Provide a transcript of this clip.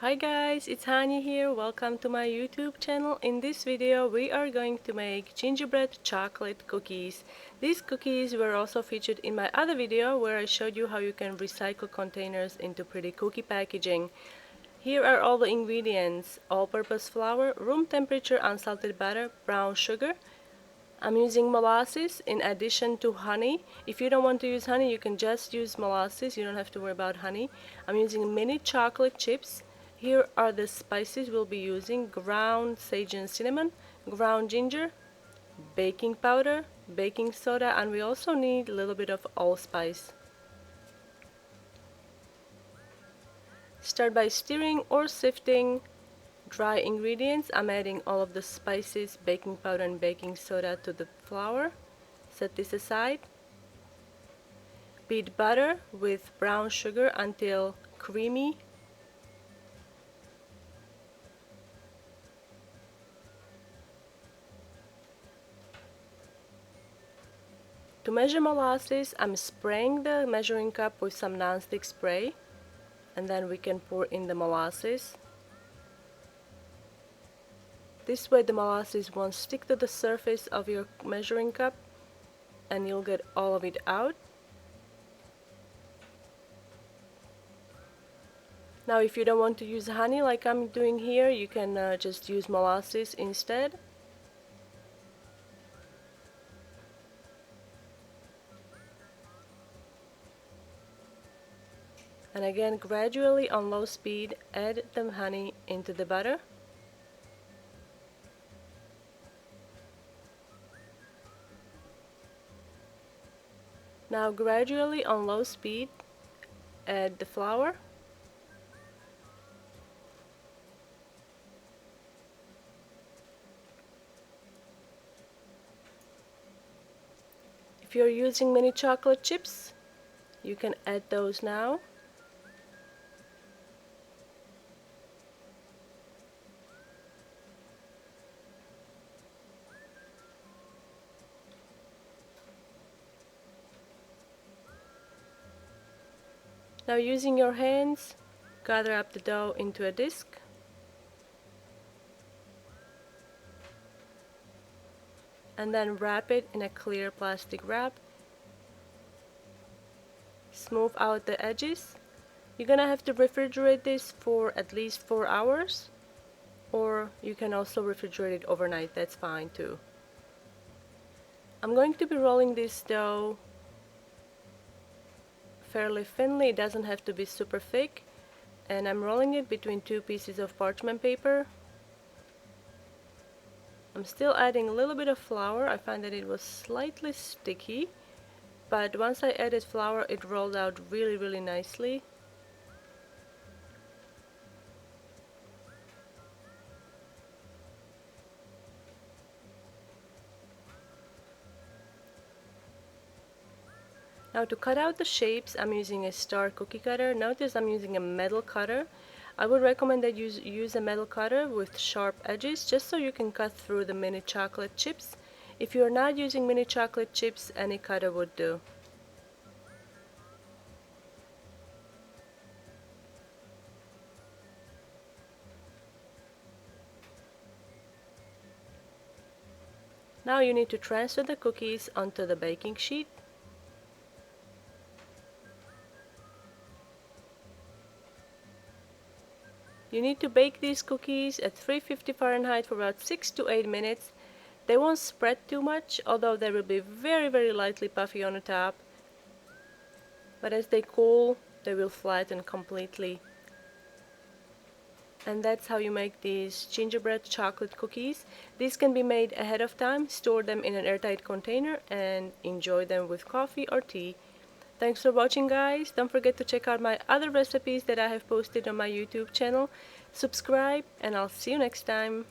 Hi guys, it's Hani here. Welcome to my YouTube channel. In this video we are going to make gingerbread chocolate cookies. These cookies were also featured in my other video where I showed you how you can recycle containers into pretty cookie packaging. Here are all the ingredients: all-purpose flour, room temperature unsalted butter, brown sugar. I'm using molasses in addition to honey. If you don't want to use honey, you can just use molasses. You don't have to worry about honey. I'm using mini chocolate chips. Here are the spices we'll be using: ground sage and cinnamon, ground ginger, baking powder, baking soda, and we also need a little bit of allspice. Start by stirring or sifting dry ingredients. I'm adding all of the spices, baking powder and baking soda to the flour. Set this aside. Beat butter with brown sugar until creamy. To measure molasses, I'm spraying the measuring cup with some nonstick spray, and then we can pour in the molasses. This way the molasses won't stick to the surface of your measuring cup and you'll get all of it out. Now if you don't want to use honey like I'm doing here, you can just use molasses instead. And again, gradually on low speed, add the honey into the butter. Now gradually on low speed, add the flour. If you're using mini chocolate chips, you can add those now. Now using your hands, gather up the dough into a disc. And then wrap it in a clear plastic wrap. Smooth out the edges. You're gonna have to refrigerate this for at least 4 hours, or you can also refrigerate it overnight, that's fine too. I'm going to be rolling this dough fairly thinly. It doesn't have to be super thick, and I'm rolling it between two pieces of parchment paper. I'm still adding a little bit of flour. I find that it was slightly sticky, but once I added flour it rolled out really nicely. Now to cut out the shapes, I'm using a star cookie cutter. Notice I'm using a metal cutter. I would recommend that you use a metal cutter with sharp edges, just so you can cut through the mini chocolate chips. If you're not using mini chocolate chips, any cutter would do. Now you need to transfer the cookies onto the baking sheet. You need to bake these cookies at 350 Fahrenheit for about 6 to 8 minutes. They won't spread too much, although they will be very lightly puffy on the top. But as they cool, they will flatten completely. And that's how you make these gingerbread chocolate cookies. These can be made ahead of time, store them in an airtight container, and enjoy them with coffee or tea. Thanks for watching, guys. Don't forget to check out my other recipes that I have posted on my YouTube channel. Subscribe, and I'll see you next time.